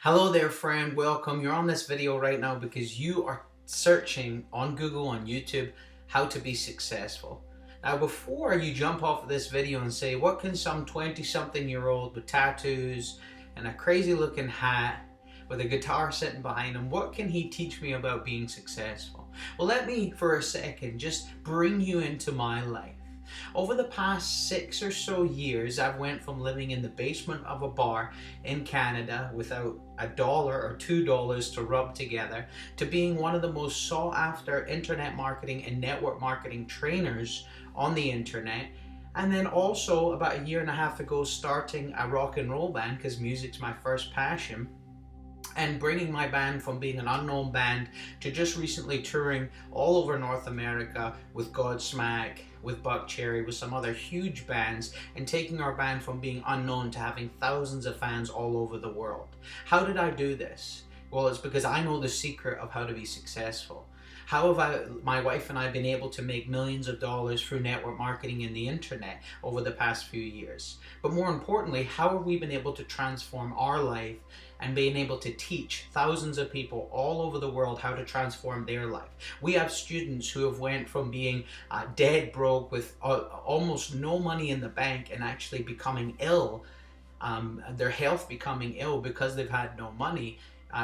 Hello there, friend. Welcome. You're on this video right now because you are searching on Google, on YouTube, how to be successful. Now, before you jump off of this video and say, what can some 20-something-year-old with tattoos and a crazy looking hat with a guitar sitting behind him, what can he teach me about being successful? Well, let me for a second just bring you into my life. Over the past 6 or so years, I've went from living in the basement of a bar in Canada without $1 or $2 to rub together to being one of the most sought after internet marketing and network marketing trainers on the internet. And then also about a year and a half ago, starting a rock and roll band because music's my first passion, and bringing my band from being an unknown band to just recently touring all over North America with Godsmack, with Buck Cherry, with some other huge bands, and taking our band from being unknown to having thousands of fans all over the world. How did I do this? Well, it's because I know the secret of how to be successful. How have my wife and I been able to make millions of dollars through network marketing and the internet over the past few years? But more importantly, how have we been able to transform our life and being able to teach thousands of people all over the world how to transform their life? We have students who have went from being dead broke with almost no money in the bank and actually becoming ill, their health becoming ill because they've had no money,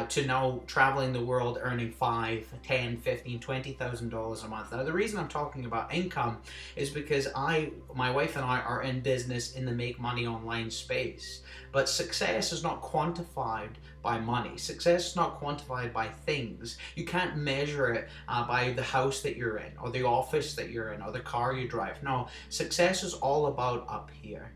to now traveling the world earning $5, $10, $15, $20,000 a month. Now, the reason I'm talking about income is because my wife and I are in business in the make money online space. But success is not quantified by money. Success is not quantified by things. You can't measure it by the house that you're in, or the office that you're in, or the car you drive. No, success is all about up here.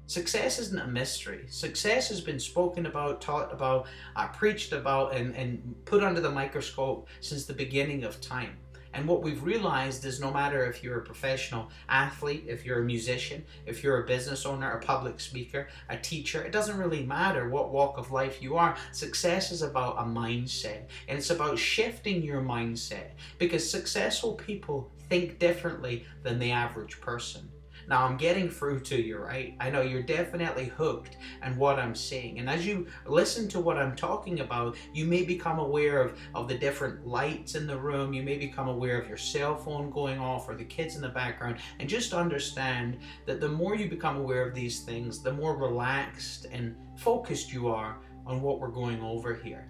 Success isn't a mystery. Success has been spoken about, taught about, preached about, and put under the microscope since the beginning of time. And what we've realized is no matter if you're a professional athlete, if you're a musician, if you're a business owner, a public speaker, a teacher, it doesn't really matter what walk of life you are. Success is about a mindset, and it's about shifting your mindset, because successful people think differently than the average person. Now, I'm getting through to you, right? I know you're definitely hooked on what I'm saying. And as you listen to what I'm talking about, you may become aware of the different lights in the room. You may become aware of your cell phone going off or the kids in the background. And just understand that the more you become aware of these things, the more relaxed and focused you are on what we're going over here.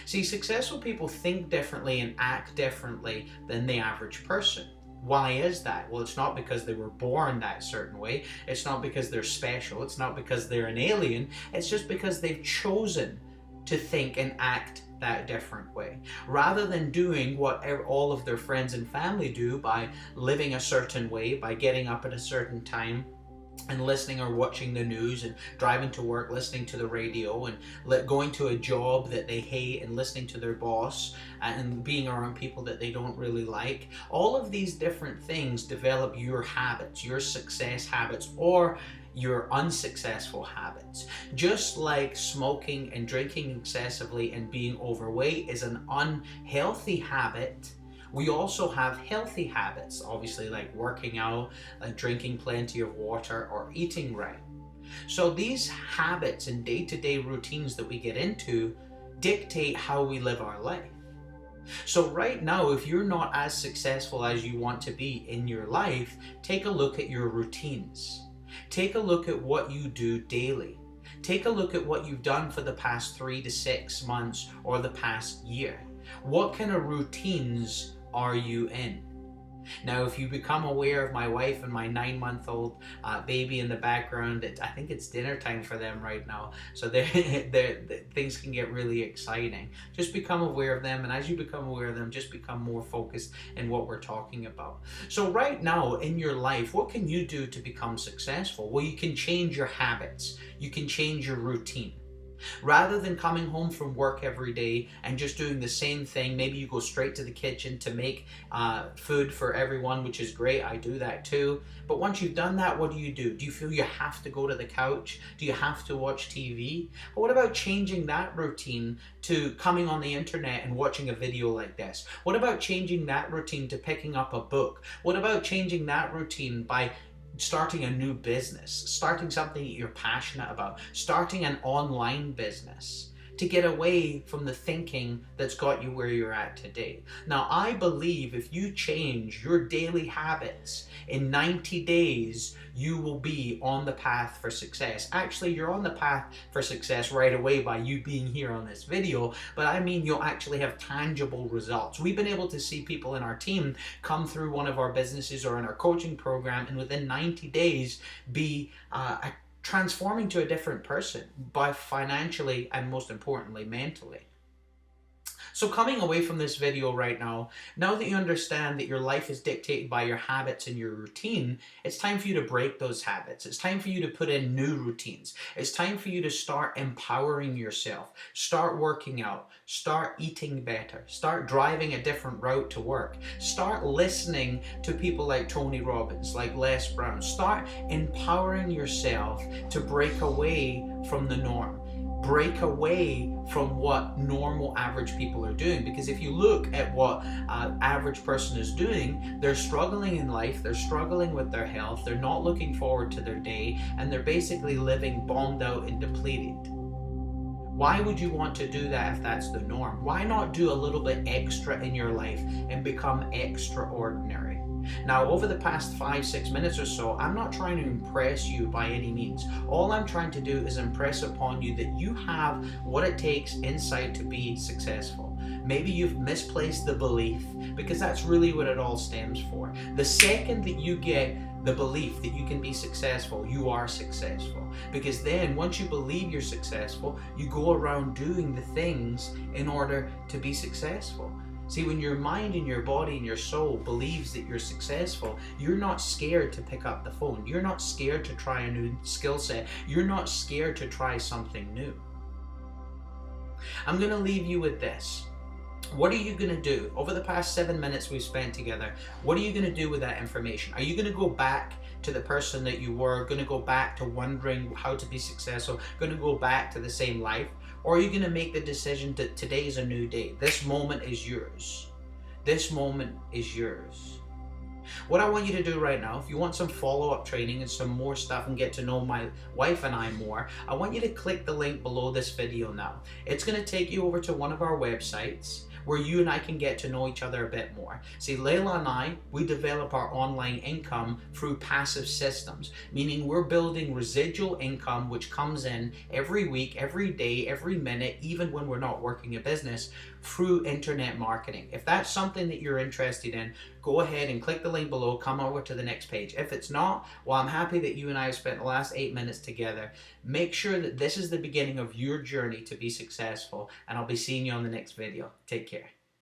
See, successful people think differently and act differently than the average person. Why is that? Well, it's not because they were born that certain way. It's not because they're special. It's not because they're an alien. It's just because they've chosen to think and act that different way. Rather than doing what all of their friends and family do by living a certain way, by getting up at a certain time, and listening or watching the news and driving to work, listening to the radio, and going to a job that they hate and listening to their boss and being around people that they don't really like. All of these different things develop your habits, your success habits, or your unsuccessful habits. Just like smoking and drinking excessively and being overweight is an unhealthy habit, we also have healthy habits, obviously, like working out, like drinking plenty of water, or eating right. So these habits and day-to-day routines that we get into dictate how we live our life. So right now, if you're not as successful as you want to be in your life, take a look at your routines. Take a look at what you do daily. Take a look at what you've done for the past 3 to 6 months or the past year. What kind of routines are you in? Now, if you become aware of my wife and my 9-month-old baby in the background, I think it's dinner time for them right now. So things can get really exciting. Just become aware of them. And as you become aware of them, just become more focused in what we're talking about. So right now in your life, what can you do to become successful? Well, you can change your habits. You can change your routine. Rather than coming home from work every day and just doing the same thing, maybe you go straight to the kitchen to make food for everyone, which is great. I do that too. But once you've done that, what do? Do you feel you have to go to the couch? Do you have to watch TV? Or what about changing that routine to coming on the internet and watching a video like this? What about changing that routine to picking up a book? What about changing that routine by starting a new business, starting something that you're passionate about, starting an online business, to get away from the thinking that's got you where you're at today. Now, I believe if you change your daily habits in 90 days, you will be on the path for success. Actually, you're on the path for success right away by you being here on this video, but I mean you'll actually have tangible results. We've been able to see people in our team come through one of our businesses or in our coaching program and within 90 days be transforming to a different person, by financially and most importantly mentally. So coming away from this video right now that you understand that your life is dictated by your habits and your routine, it's time for you to break those habits. It's time for you to put in new routines. It's time for you to start empowering yourself, start working out, start eating better, start driving a different route to work, start listening to people like Tony Robbins, like Les Brown. Start empowering yourself to break away from the norm. Break away from what normal average people are doing, because if you look at what an average person is doing, they're struggling in life, they're struggling with their health, they're not looking forward to their day, and they're basically living bombed out and depleted. Why would you want to do that if that's the norm? Why not do a little bit extra in your life and become extraordinary? Now, over the past 5-6 minutes or so, I'm not trying to impress you by any means. All I'm trying to do is impress upon you that you have what it takes inside to be successful. Maybe you've misplaced the belief, because that's really what it all stems for. The second that you get the belief that you can be successful, you are successful. Because then once you believe you're successful, you go around doing the things in order to be successful. See, when your mind and your body and your soul believes that you're successful, you're not scared to pick up the phone. You're not scared to try a new skill set. You're not scared to try something new. I'm going to leave you with this. What are you going to do? Over the past 7 minutes we've spent together, what are you going to do with that information? Are you going to go back to the person that you were, going to go back to wondering how to be successful, going to go back to the same life? Or are you going to make the decision that today is a new day? This moment is yours. This moment is yours. What I want you to do right now, if you want some follow-up training and some more stuff and get to know my wife and I more, I want you to click the link below this video now. It's going to take you over to one of our websites where you and I can get to know each other a bit more. See, Layla and I, we develop our online income through passive systems, meaning we're building residual income which comes in every week, every day, every minute, even when we're not working a business, through internet marketing. If that's something that you're interested in, go ahead and click the link below, come over to the next page. If it's not, well, I'm happy that you and I have spent the last 8 minutes together. Make sure that this is the beginning of your journey to be successful, and I'll be seeing you on the next video. Take care.